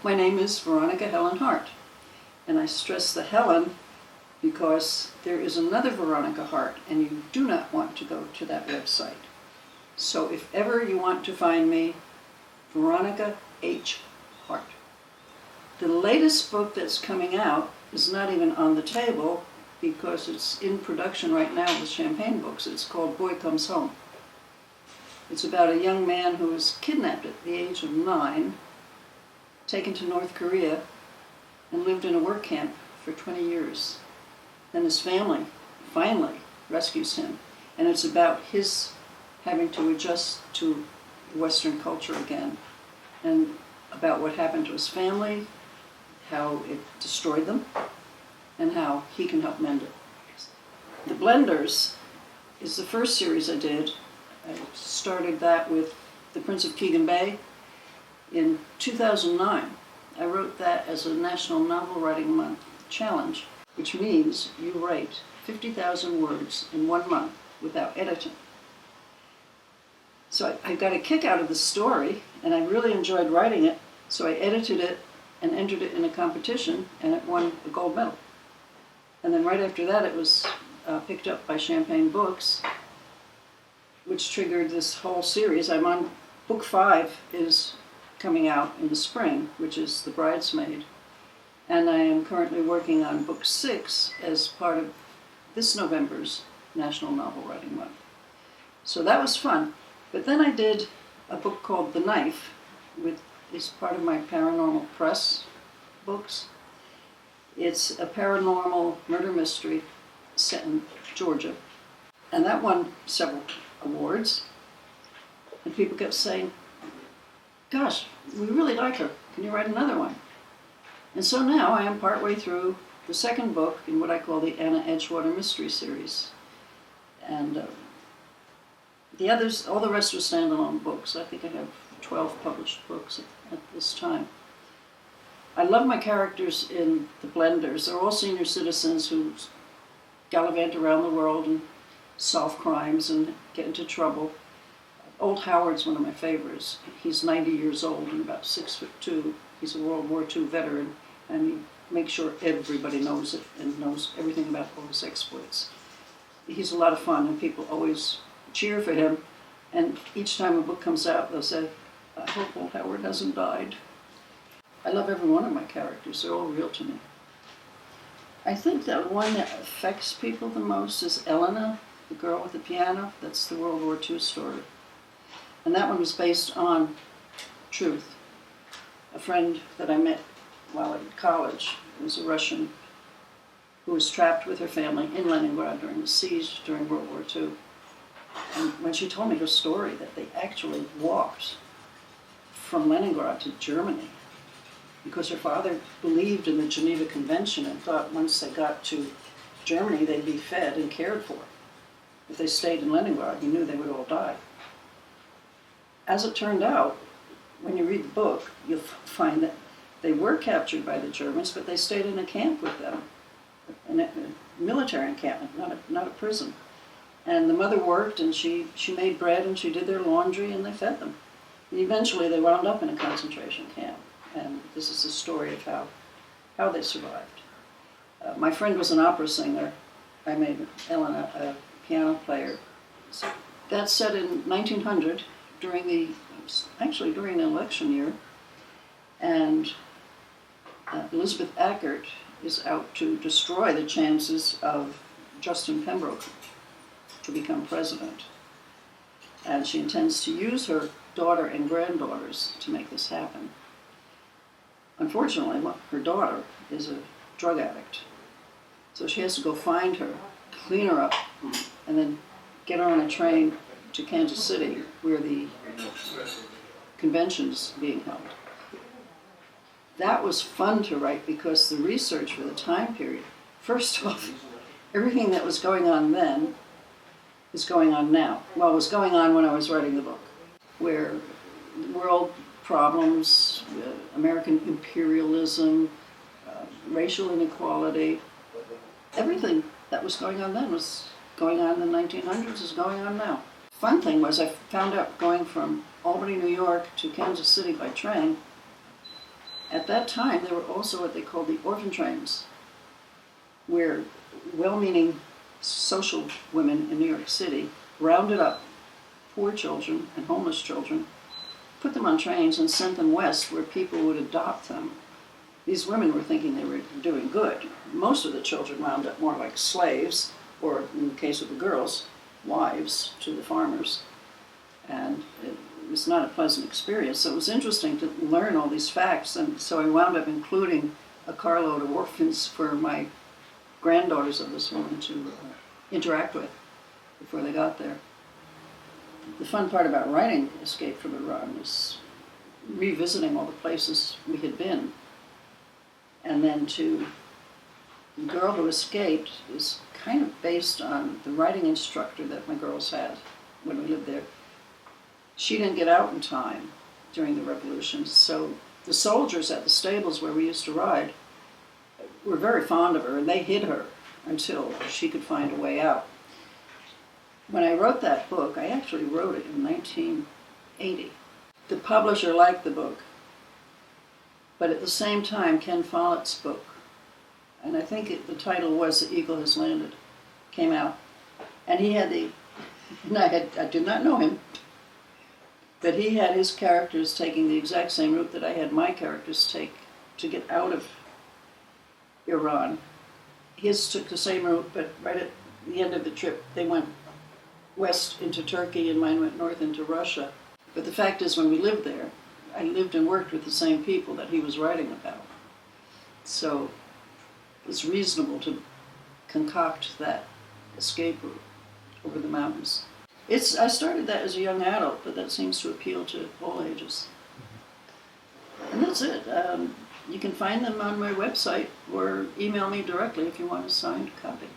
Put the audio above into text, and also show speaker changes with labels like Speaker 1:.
Speaker 1: My name is Veronica Helen Hart, and I stress the Helen because there is another Veronica Hart, and you do not want to go to that website. So if ever you want to find me, Veronica H. Hart. The latest book that's coming out is not even on the table because it's in production right now with Champagne Books. It's called Boy Comes Home. It's about a young man who was kidnapped at the age of 9, taken to North Korea, and lived in a work camp for 20 years. Then his family finally rescues him, and it's about his having to adjust to Western culture again, and about what happened to his family, how it destroyed them, and how he can help mend it. The Blenders is the first series I did. I started that with The Prince of Keegan Bay in 2009. I wrote that as a National Novel Writing Month challenge, which means you write 50,000 words in 1 month without editing. So I got a kick out of the story, and I really enjoyed writing it, so I edited it and entered it in a competition, and it won a gold medal. And then right after that, it was picked up by Champagne Books, which triggered this whole series. I'm on book 5 is coming out in the spring, which is The Bridesmaid. And I am currently working on book 6 as part of this November's National Novel Writing Month. So that was fun. But then I did a book called The Knife, which is part of my Paranormal Press books. It's a paranormal murder mystery set in Georgia. And that won several awards. And people kept saying, gosh, we really like her. Can you write another one? And so now I am partway through the second book in what I call the Anna Edgewater Mystery Series. And the others, all the rest are standalone books. I think I have 12 published books at this time. I love my characters in The Blenders. They're all senior citizens who gallivant around the world and solve crimes and get into trouble. Old Howard's one of my favorites. He's 90 years old and about 6'2". He's a World War II veteran, and he makes sure everybody knows it and knows everything about all his exploits. He's a lot of fun, and people always cheer for him. And each time a book comes out, they'll say, I hope Old Howard hasn't died. I love every one of my characters. They're all real to me. I think that one that affects people the most is Elena, the girl with the piano. That's the World War II story. And that one was based on truth. A friend that I met while in college was a Russian who was trapped with her family in Leningrad during the siege during World War II. And when she told me her story, that they actually walked from Leningrad to Germany because her father believed in the Geneva Convention and thought once they got to Germany they'd be fed and cared for. If they stayed in Leningrad, he knew they would all die. As it turned out, when you read the book, you'll find that they were captured by the Germans, but they stayed in a camp with them, a military encampment, not a prison. And the mother worked, and she made bread, and she did their laundry, and they fed them. And eventually they wound up in a concentration camp, and this is the story of how they survived. My friend was an opera singer. I made Elena a piano player. So that's set in 1900 during the election year, and Elizabeth Eckert is out to destroy the chances of Justin Pembroke to become president. And she intends to use her daughter and granddaughters to make this happen. Unfortunately, her daughter is a drug addict. So she has to go find her, clean her up, and then get her on a train to Kansas City, where the convention's being held. That was fun to write because the research for the time period, first off, everything that was going on then is going on now. Well, it was going on when I was writing the book, where world problems, American imperialism, racial inequality, everything that was going on then was going on in the 1900s is going on now. Fun thing was I found out going from Albany, New York to Kansas City by train, At that time, there were also what they called the orphan trains, where well-meaning social women in New York City rounded up poor children and homeless children, put them on trains and sent them west where people would adopt them. These women were thinking they were doing good. Most of the children wound up more like slaves, or in the case of the girls, wives to the farmers. And it was not a pleasant experience. So it was interesting to learn all these facts. And so I wound up including a carload of orphans for my granddaughters of this woman to interact with before they got there. The fun part about writing Escape from Iran was revisiting all the places we had been. And then to The Girl Who Escaped is kind of based on the writing instructor that my girls had when we lived there. She didn't get out in time during the revolution, so the soldiers at the stables where we used to ride were very fond of her, and they hid her until she could find a way out. When I wrote that book, I actually wrote it in 1980. The publisher liked the book, but at the same time, Ken Follett's book, and I think the title was The Eagle Has Landed, came out. And he had I did not know him, but he had his characters taking the exact same route that I had my characters take to get out of Iran. His took the same route, but right at the end of the trip, they went west into Turkey and mine went north into Russia. But the fact is, when we lived there, I lived and worked with the same people that he was writing about. So it's reasonable to concoct that escape route over the mountains. I started that as a young adult, but that seems to appeal to all ages. And that's it. You can find them on my website or email me directly if you want a signed copy.